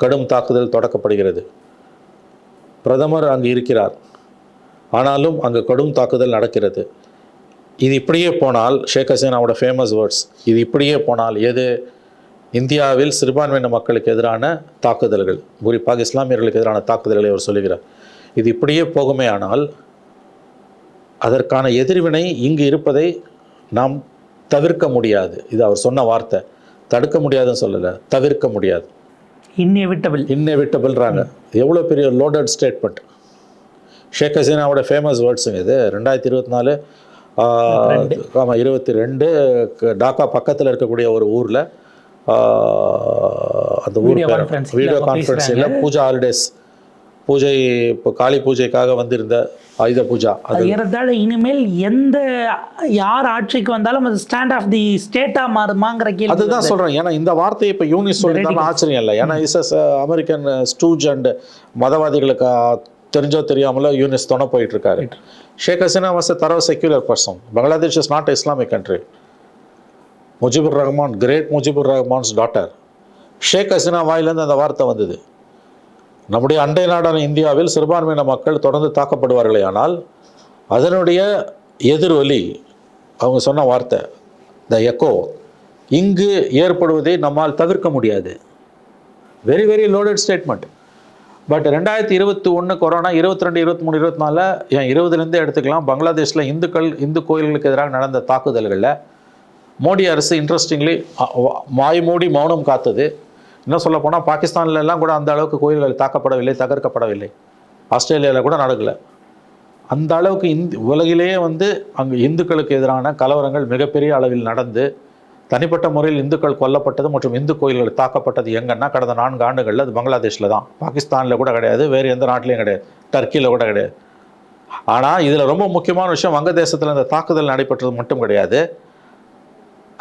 கடும் தாக்குதல் தொடக்கப்படுகிறது. பிரதமர் அங்கு இருக்கிறார், ஆனாலும் அங்கு கடும் தாக்குதல் நடக்கிறது. இது இப்படியே போனால், ஷேக் ஹசீனாவோட ஃபேமஸ் வேர்ட்ஸ், இது இப்படியே போனால் இந்தியாவில் சிறுபான்மையின மக்களுக்கு எதிரான தாக்குதல்கள், குறிப்பாக இஸ்லாமியர்களுக்கு எதிரான தாக்குதல்களை அவர் சொல்லுகிறார். இது இப்படியே போகுமே ஆனால் அதற்கான எதிர்வினை இங்கு இருப்பதை நாம் தவிர்க்க முடியாது. இது அவர் சொன்ன வார்த்தை. தடுக்க முடியாதுன்னு சொல்லலை, தவிர்க்க முடியாது. இன்னெவிட்டபிள்றாங்க. எவ்வளோ பெரிய லோடட் ஸ்டேட்மெண்ட். ஷேக் ஹசீனாவோட ஃபேமஸ் வேர்ட்ஸுங்க இது. 2024 ஆமாம் 22 டாக்கா பக்கத்தில் இருக்கக்கூடிய ஒரு ஊரில் அந்த ஊர் வீடியோ கான்ஃபரன்ஸில் பூஜா ஹாலிடேஸ் பூஜை, இப்போ காளி பூஜைக்காக வந்திருந்த ஆயுத பூஜா, அது ஏறத்தாழ இனிமேல் யார் ஆட்சிக்கு வந்தாலும் அது ஸ்டாண்ட் ஆஃப் தி ஸ்டேட்டா மாறுமாங்கிற கேள்வி. அதுதான் சொல்றேன். ஏன்னா இந்த வார்த்தையை இப்போ யூனிஸ் சொல்லியிருந்தாலும் ஆச்சரியம் இல்லை. ஏன்னா இஸ் அமெரிக்கன் ஸ்டூஜ் அண்ட் மதவாதிகளுக்கு தெரிஞ்சோ தெரியாமலோ யூனிஸ் தொண போயிட்டு இருக்காரு. Sheikh Hasina was a thorough secular person. Bangladesh is not an Islamic country. Mujibur Rahman, great Mujibur Rahman's daughter. Sheikh Hasina வாயிலேருந்து அந்த வார்த்தை வந்தது. நம்முடைய அண்டை நாடான இந்தியாவில் சிறுபான்மையின மக்கள் தொடர்ந்து தாக்கப்படுவார்களே ஆனால் அதனுடைய எதிரொலி, அவங்க சொன்ன வார்த்தை, த எக்கோ, இங்கு ஏற்படுவதை நம்மால் தவிர்க்க முடியாது. Very very loaded statement. But 2021 corona, 22, 23, 24 ஏன் 20லேருந்தே எடுத்துக்கலாம். பங்களாதேஷில் இந்து கோயில்களுக்கு எதிராக நடந்த தாக்குதல்களில் மோடி அரசு இன்ட்ரெஸ்டிங்லி வாய் மூடி மௌனம் காத்தது. இன்னும் சொல்ல போனால் பாகிஸ்தான்லாம் கூட அந்த அளவுக்கு கோயில்கள் தாக்கப்படவில்லை, தகர்க்கப்படவில்லை. ஆஸ்திரேலியாவில் கூட நடக்கலை. அந்த அளவுக்கு உலகிலேயே அங்கே இந்துக்களுக்கு எதிரான கலவரங்கள் மிகப்பெரிய அளவில் நடந்து தனிப்பட்ட முறையில் இந்துக்கள் கொல்லப்பட்டது மற்றும் இந்து கோயில்கள் தாக்கப்பட்டது எங்கன்னா கடந்த 4 ஆண்டுகளில் அது பங்களாதேஷில் தான். பாகிஸ்தானில் கூட கிடையாது, வேறு எந்த நாட்டிலையும் கிடையாது, டர்க்கியில் கூட கிடையாது. ஆனால் இதில் ரொம்ப முக்கியமான விஷயம், வங்கதேசத்தில் இந்த தாக்குதல் நடைபெற்றது மட்டும் கிடையாது.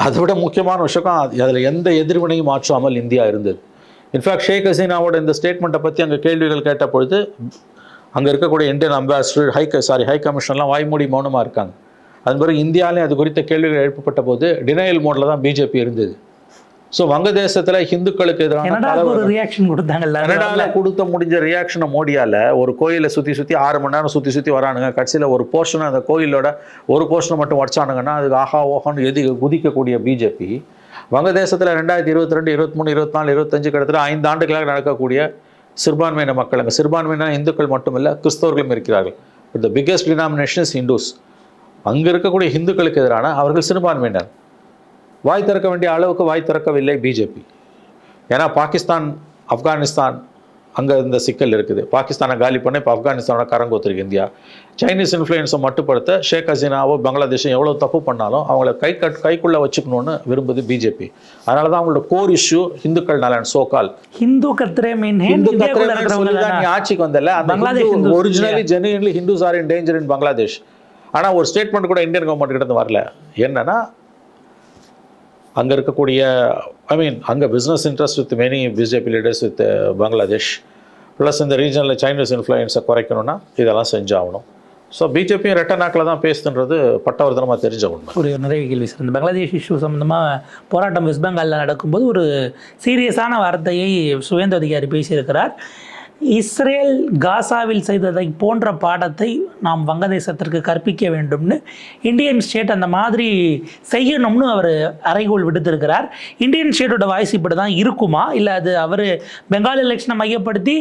அதை விட முக்கியமான விஷயம், அதில் எந்த எதிர்வினையும் மாற்றாமல் இந்தியா இருந்தது. இன்ஃபேக்ட் ஷேக் ஹசீனாவோட இந்த ஸ்டேட்மெண்ட்டை பற்றி அங்கே கேள்விகள் கேட்ட பொழுது அங்கே இருக்கக்கூடிய இந்தியன் அம்பாசிடர், ஹை கமிஷன்லாம் வாய்மூடி மௌனமாக இருக்காங்க. அதன் பிறகு இந்தியாவிலேயும் அது குறித்த கேள்விகள் எழுப்பப்பட்ட போது டினையல் மோடில் தான் பிஜேபி இருந்தது. ஸோ வங்கதேசத்தில் ஹிந்துக்களுக்கு எதிரான ரியாக்ஷன் கொடுத்தாங்கல்ல, கனடாவில் கொடுத்த முடிஞ்ச ரியாக்ஷனை மோடியால் ஒரு கோயிலை சுற்றி 6 மணி நேரம் சுற்றி வரானுங்க. கடைசியில் ஒரு போர்ஷனை, அந்த கோயிலோட ஒரு போர்ஷனை மட்டும் உடச்சானுங்கன்னா அதுக்கு ஆஹா ஓஹான்னு குதிக்கக்கூடிய பிஜேபி வங்கதேசத்தில் 2022, 23, 24, 25 கிட்டத்தட்ட 5 ஆண்டுகளாக நடக்கக்கூடிய சிறுபான்மையின மக்கள், அங்கே சிறுபான்மையின இந்துக்கள் மட்டுமில்லை கிறிஸ்தவர்களும் இருக்கிறார்கள். But the biggest denomination is Hindus. அங்கே இருக்கக்கூடிய இந்துக்களுக்கு எதிரான அவர்கள் சிறுபான்மையினர். வாய் திறக்க வேண்டிய அளவுக்கு வாய் திறக்கவில்லை பிஜேபி. ஏன்னா பாகிஸ்தான், ஆப்கானிஸ்தான் அங்கே இந்த சிக்கல் இருக்குது. பாகிஸ்தானை காலி பண்ண இப்போ ஆப்கானிஸ்தானோட கரங்கோத்திருக்கு இந்தியா. சைனீஸ் இன்ஃப்ளூயன்ஸை மட்டுப்படுத்த ஷேக் ஹசீனாவோ பங்களாதேஷும் எவ்வளோ தப்பு பண்ணாலும் அவங்கள கைக்குள்ளே வச்சுக்கணும்னு விரும்புது பிஜேபி. அதனால தான் அவங்களோட கோர் இஷ்யூ ஹிந்துக்கள் நலன். சோகால் ஹிந்து கத்ரே ஆட்சிக்கு வந்தல அந்த originally genuinely Hindus are in danger in Bangladesh. ஆனால் ஒரு ஸ்டேட்மெண்ட் கூட இந்தியன் கவர்மெண்ட் கிட்ட வரல. என்னன்னா அங்கே இருக்கக்கூடிய அங்கே business interest with many BJP leaders with Bangladesh plus இந்த ரீஜனில் சைனீஸ் இன்ஃப்ளூயன்ஸை குறைக்கணும்னா இதெல்லாம் செஞ்சாகணும். ஸோ பிஜேபியும் ரெட்டநாக்கில் தான் பேசுதுன்றது பட்டவர்தனமாக தெரிஞ்ச உண்மை. ஒரு நிறைய கேள்வி சார், இந்த பங்களாதேஷ் இஷ்யூ சம்மந்தமாக போராட்டம் வெஸ்ட் பெங்காலில் நடக்கும்போது ஒரு சீரியஸான வார்த்தையை சுவேந்து அதிகாரி பேசியிருக்கிறார். இஸ்ரேல் காசாவில் செய்ததை போன்ற பாடத்தை நாம் வங்கதேசத்திற்கு கற்பிக்க வேண்டும்னு இந்தியன் ஸ்டேட் அந்த மாதிரி செய்யணும்னு அவர் அறைகோள் விடுத்திருக்கிறார். இந்தியன் ஸ்டேட்டோட வாய்ஸ் இப்படி தான் இருக்குமா, இல்லை அது அவர் பெங்கால் எலெக்ஷனை மையப்படுத்தி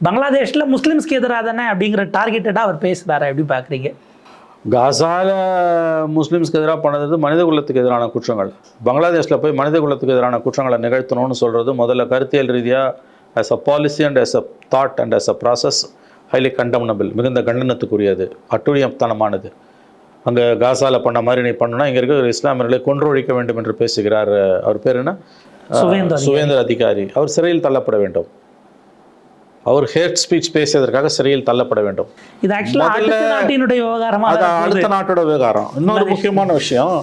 பங்களாதேஷில் முஸ்லீம்ஸ்க்கு எதிராக தானே அப்படிங்கிற டார்கெட்டடாக அவர் பேசுகிறாரு? எப்படி பார்க்குறீங்க? காசாவில் முஸ்லீம்ஸ்க்கு எதிராக பண்ணது மனித குலத்துக்கு எதிரான குற்றங்கள். பங்களாதேஷில் போய் மனித குலத்துக்கு எதிரான குற்றங்களை நிகழ்த்தணும்னு சொல்கிறது முதல்ல கருத்தியல் ரீதியாக as a policy and as a thought and as a process highly condemnable, மிகுந்த கண்டனத்துக்குரியது, அட்டுழியத்தனமானது. அங்கே காசாவில் பண்ண மாதிரி நீ பண்ணணும்னா இங்கே இருக்கிற இஸ்லாமியர்களை கொன்றொழிக்க வேண்டும் என்று பேசுகிறார். அவர் பேர் என்ன? சுவேந்தர் அதிகாரி. அவர் சிறையில் தள்ளப்பட வேண்டும். அவர் ஹேட் ஸ்பீச் பேசியதற்காக சிறையில் தள்ளப்பட வேண்டும். இது அடுத்த நாட்டோட விவகாரம். இன்னொரு முக்கியமான விஷயம்,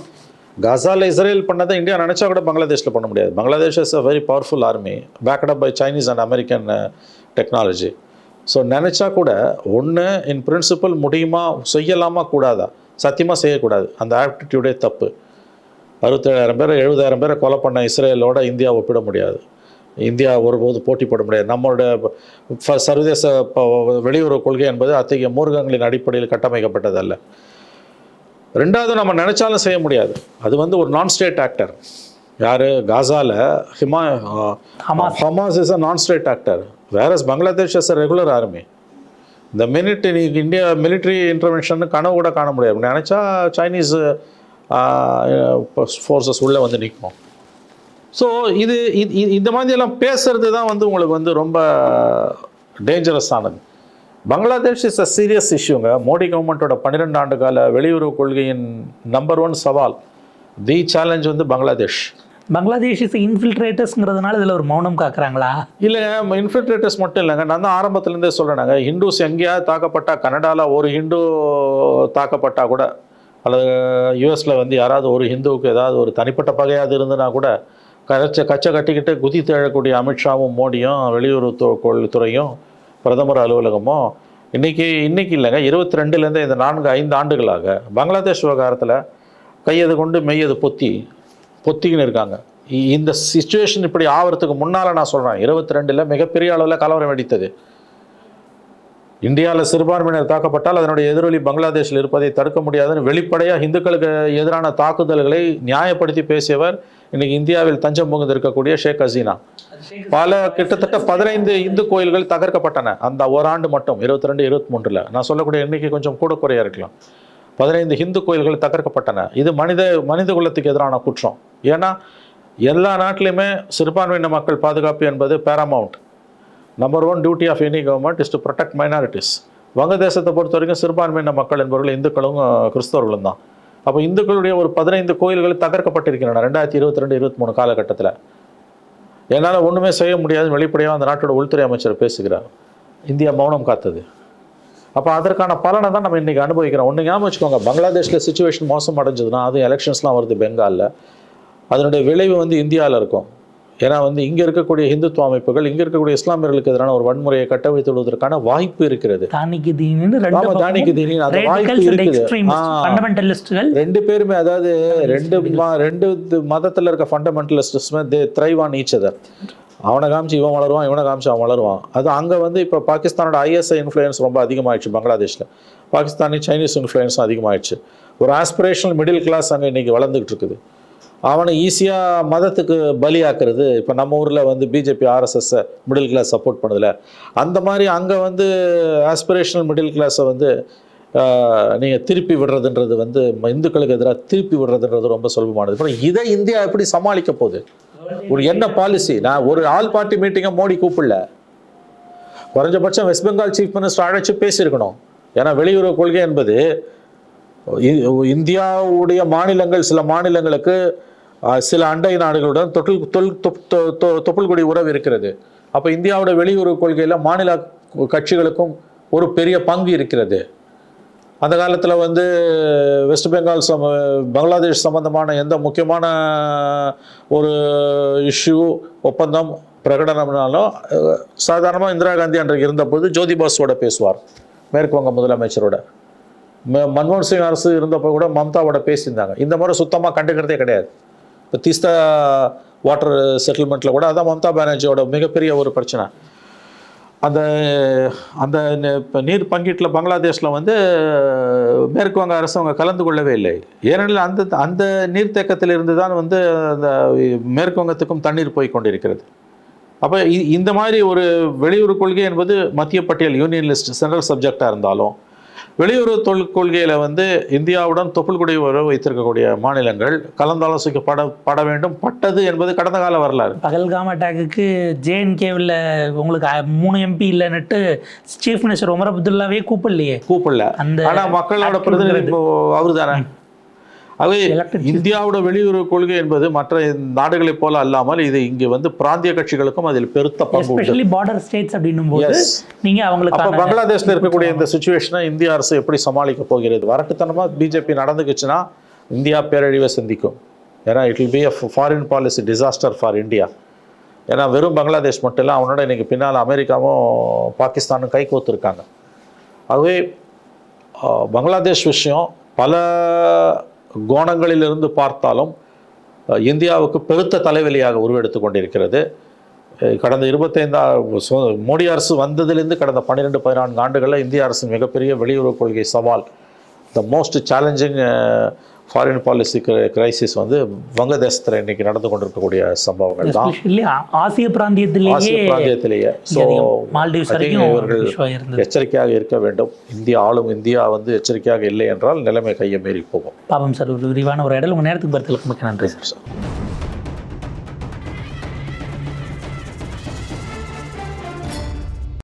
காசாவில் இஸ்ரேல் பண்ணதை இந்தியா நினச்சா கூட பங்களாதேஷில் பண்ண முடியாது. Bangladesh is a very powerful army backed up by Chinese and American technology. So நினச்சா கூட ஒன்று இன் பிரின்சிபல் முடியுமா, செய்யலாமா, கூடாதா? சத்தியமாக செய்யக்கூடாது. அந்த ஆட்டிடியூடே தப்பு. 67,000 பேர் 70,000 பேரை கொலை பண்ண இஸ்ரேலோட இந்தியா ஒப்பிட முடியாது. இந்தியா ஒருபோது போட்டி போட முடியாது. நம்மளோட சர்வதேச வெளியுறவு கொள்கை என்பது அத்தகைய மூர்க்கங்களின் அடிப்படையில் கட்டமைக்கப்பட்டதல்ல. ரெண்டாவது, நம்ம நினச்சாலும் செய்ய முடியாது. அது ஒரு நான் ஸ்டேட் ஆக்டர். யார் காசாவில் ஹமாஸ் இஸ் அ நான் state actor, whereas Bangladesh is a regular army. இந்த மினிட் இன்னைக்கு இந்தியா மிலிட்ரி இன்டர்வென்ஷன் கனவு கூட காண முடியாது. நினச்சா சைனீஸ் ஃபோர்ஸஸ் உள்ளே வந்து நிற்கும். ஸோ இந்த மாதிரியெல்லாம் பேசுறது தான் வந்து உங்களுக்கு வந்து ரொம்ப டேஞ்சரஸ் ஆனது. பங்களாதேஷ் இஸ் அ சீரியஸ் இஷ்யூங்க. மோடி கவர்மெண்ட்டோட 12 ஆண்டு கால வெளியுறவு கொள்கையின் நம்பர் 1 சவால், தி சேலஞ்ச் வந்து பங்களாதேஷ். பங்களாதேஷ் இஸ் இன்ஃபில்ட்ரேட்டர்ஸ்ங்கிறதுனால இதில் ஒரு மௌனம் காக்குறாங்களா? இல்லைங்க, இன்ஃபில்ட்ரேட்டர்ஸ் மட்டும் இல்லைங்க. நான் தான் ஆரம்பத்துலேருந்தே சொல்கிறேனாங்க, ஹிந்துஸ் எங்கேயாவது தாக்கப்பட்டா, கனடாவில் ஒரு ஹிந்து தாக்கப்பட்டா கூட, அல்லது யூஎஸில் வந்து யாராவது ஒரு ஹிந்துவுக்கு ஏதாவது ஒரு தனிப்பட்ட பகையாது இருந்ததுன்னா கூட கச்சை கட்டிக்கிட்டு குதி தேழக்கூடிய அமித்ஷாவும் மோடியும் வெளியுறவுத்துறையும் பிரதமர் அலுவலகமும் இன்றைக்கி இல்லைங்க, 22லேருந்து இந்த 4-5 ஆண்டுகளாக பங்களாதேஷ் விவகாரத்தில் கையது கொண்டு மெய்யது பொத்திக்கின்னு இருக்காங்க. இந்த சிச்சுவேஷன் இப்படி ஆகிறதுக்கு முன்னால் நான் சொல்கிறேன், 22ல் மிகப்பெரிய அளவில் கலவரம் வெடித்தது. இந்தியாவில் சிறுபான்மையினர் தாக்கப்பட்டால் அதனுடைய எதிரொலி பங்களாதேஷில் இருப்பதை தடுக்க முடியாதுன்னு வெளிப்படையாக இந்துக்களுக்கு எதிரான தாக்குதல்களை நியாயப்படுத்தி பேசியவர் இன்னைக்கு இந்தியாவில் தஞ்சம் புகுந்து இருக்கக்கூடிய ஷேக் ஹசீனா. கிட்டத்தட்ட 15 இந்து கோயில்கள் தகர்க்கப்பட்டன அந்த ஓராண்டு மட்டும், 22-23. நான் சொல்லக்கூடிய எண்ணிக்கை கொஞ்சம் கூட குறையா இருக்கலாம். 15 இந்து கோயில்கள் தகர்க்கப்பட்டன. இது மனித குலத்துக்கு எதிரான குற்றம். ஏன்னா எல்லா நாட்டிலையுமே சிறுபான்மையின மக்கள் பாதுகாப்பு என்பது paramount. Number 1 duty of any government is to protect minorities. வங்கதேசத்தை பொறுத்த வரைக்கும் சிறுபான்மையின மக்கள் என்பவர்கள் இந்துக்களும் கிறிஸ்தவர்களும் தான். அப்போ இந்துக்களுடைய ஒரு 15 கோயில்கள் தகர்க்கப்பட்டிருக்கின்றன 2022-23 காலகட்டத்தில். என்னால் ஒன்றுமே செய்ய முடியாதுன்னு வெளிப்படையாக அந்த நாட்டோட உள்துறை அமைச்சர் பேசுகிறார். இந்தியா மௌனம் காத்தது. அப்போ அதற்கான பலனை தான் நம்ம இன்றைக்கி அனுபவிக்கிறோம். ஒன்று ஞாபகம் வச்சுக்கோங்க, பங்களாதேஷில் சுச்சுவேஷன் மோசம் அடைஞ்சதுன்னா, அது எலெக்ஷன்ஸ்லாம் வருது பெங்காலில், அதனுடைய விளைவு வந்து இந்தியாவில் இருக்கும். ஏன்னா வந்து இங்கே இருக்கக்கூடிய இந்துத்துவ அமைப்புகள், இங்கே இருக்கக்கூடிய இஸ்லாமியர்களுக்கு எதிரான ஒரு வன்முறையை கட்டவிழ்த்து விடுவதற்கு வாய்ப்பு இருக்கிறது. தானிக்கு தீனின்னு அந்த வாய்ப்பு இருக்குது. 2 பேருமே, அதாவது 2 மதத்தில் இருக்க ஃபண்டமெண்டலிஸ்ட்ஸுமே தே த்ரைவ் ஆன் ஈச் அதர். அவனை காமிச்சு இவன் வளருவான், இவனை காமிச்சு அவன் வளருவான். அது அங்கே வந்து இப்போ பாகிஸ்தானோட ISI இன்ஃப்ளூயன்ஸ் ரொம்ப அதிகமாகிடுச்சு பங்களாதேஷில். பாகிஸ்தானி சைனீஸ் இன்ஃப்ளூயன்ஸும் அதிகமாகிடுச்சு. ஒரு ஆஸ்பிரேஷனல் மிடில் கிளாஸ் அங்கே இன்றைக்கி வளர்ந்துக்கிட்டு இருக்குது. அவனை ஈஸியாக மதத்துக்கு பலியாக்குறது. இப்போ நம்ம ஊரில் வந்து BJP RSS middle class support பண்ணுதில்ல, அந்த மாதிரி அங்கே வந்து ஆஸ்பிரேஷனல் மிடில் கிளாஸை வந்து நீங்கள் திருப்பி விடுறதுன்றது வந்து இந்துக்களுக்கு எதிராக திருப்பி விடுறதுன்றது ரொம்ப சுலபமானது. இப்போ இதை இந்தியா எப்படி சமாளிக்க போகுது? ஒரு என்ன பாலிசி? நான் ஒரு ஆல் பார்ட்டி மீட்டிங்கை மோடி கூப்பிடல, குறைஞ்சபட்சம் வெஸ்ட் பெங்கால் சீஃப் மினிஸ்டர் அழைச்சி பேசியிருக்கணும். ஏன்னா வெளியுறவு கொள்கை என்பது இந்தியாவுடைய மாநிலங்கள், சில மாநிலங்களுக்கு சில அண்டை நாடுகளுடன் தொப்புள் கொடி உறவு இருக்கிறது. அப்போ இந்தியாவோட வெளியுறவு கொள்கையில் மாநில கட்சிகளுக்கும் ஒரு பெரிய பங்கு இருக்கிறது. அந்த காலத்தில் வந்து வெஸ்ட் பெங்கால் பங்களாதேஷ் சம்பந்தமான எந்த முக்கியமான ஒரு இஷ்யூ, ஒப்பந்தம், பிரகடனம்னாலும் சாதாரணமாக இந்திரா காந்தி அன்றைக்கு இருந்தபோது ஜோதி பாசுவோட பேசுவார், மேற்கு வங்க முதலமைச்சரோட. மன்மோகன் சிங் அரசு இருந்தப்போ கூட மம்தாவோட பேசியிருந்தாங்க. இந்த முறை சுத்தமாக கண்டுக்கிறதே கிடையாது. இப்போ தீஸ்தா வாட்டர் செட்டில்மெண்ட்டில் கூட அதான் மம்தா பானர்ஜியோட மிகப்பெரிய ஒரு பிரச்சனை. அந்த அந்த இப்போ நீர் பங்கீட்டில் பங்களாதேஷில் வந்து மேற்கு வங்க அரசு அவங்க கலந்து கொள்ளவே இல்லை. ஏனெனில் அந்த நீர்த்தேக்கத்தில் இருந்து தான் வந்து அந்த மேற்கு வங்கத்துக்கும் தண்ணீர் போய் கொண்டிருக்கிறது. அப்போ இந்த மாதிரி ஒரு வெளியுறவு கொள்கை என்பது மத்திய பட்டியல், யூனியன் லிஸ்ட், சென்ட்ரல் சப்ஜெக்டாக இருந்தாலும் வெளியுறவு கொள்கையில் வந்து இந்தியாவுடன் தொப்புள் கொடி உறவு வைத்திருக்கக்கூடிய மாநிலங்கள் கலந்தாலோசிக்கப்பட வேண்டும், பட்டது என்பது கடந்த கால வரலாறு. பகல்காம் அட்டாக்கு JNKவில் உங்களுக்கு 3 MP இல்லைன்னுட்டு சீஃப் மினிஸ்டர் உமர் அப்துல்லாவே கூப்பிடல. ஆனால் மக்களோட பிரதிநிதி அவரு தானே. ஆகவே இந்தியாவோட வெளியுறவு கொள்கை என்பது மற்ற நாடுகளைப் போல அல்லாமல் இது இங்கே வந்து பிராந்திய கட்சிகளுக்கும் அதில் பெருத்த பங்கு உண்டு. பார்டர் ஸ்டேட்ஸ் அப்படின்னும்போது நீங்க அவங்களுக்கு அப்போ பங்களாதேஷில் இருக்கக்கூடிய இந்த சுச்சுவேஷனை இந்திய அரசு எப்படி சமாளிக்க போகிறது? வரட்டுத்தனமாக பிஜேபி நடந்துக்குச்சுன்னா இந்தியா பேரழிவை சந்திக்கும். ஏன்னா it will be a foreign policy disaster for India. ஏன்னா வெறும் பங்களாதேஷ் மட்டும் இல்லை, அவனோட இன்னைக்கு பின்னால் அமெரிக்காவும் பாகிஸ்தானும் கை கோத்துருக்காங்க. ஆகவே பங்களாதேஷ் விஷயம் பல கோணங்களிலிருந்து பார்த்தாலும் இந்தியாவுக்கு பெருத்த தலைவலியாக உருவெடுத்து கொண்டிருக்கிறது. கடந்த 25 மோடி அரசு வந்ததிலிருந்து கடந்த 12-14 ஆண்டுகளில் இந்திய அரசின் மிகப்பெரிய வெளியுறவு கொள்கை சவால், the most challenging foreign policy crisis வந்து வங்கதேசத்தில் இன்னைக்கு நடந்து கொண்டிருக்கக்கூடிய சம்பவங்கள் தான். எஸ்பெஷலி ஆசிய பிராந்தியத்திலேயே ஆசிய பிராந்தியத்திலேயே. ஸோ மால்டீவ்ஸ் வரைக்கும் இவர்கள் issue ஆயிருந்தது. எச்சரிக்கையாக இருக்க வேண்டும். இந்தியா வந்து எச்சரிக்கையாக இல்லை என்றால் நிலைமை கையை மீறி போகும். பாவம் சார், ஒரு விரிவான ஒரு இடம் உங்கள் நேரத்துக்கு பருத்தலுக்கு மிக்க நன்றி சார்.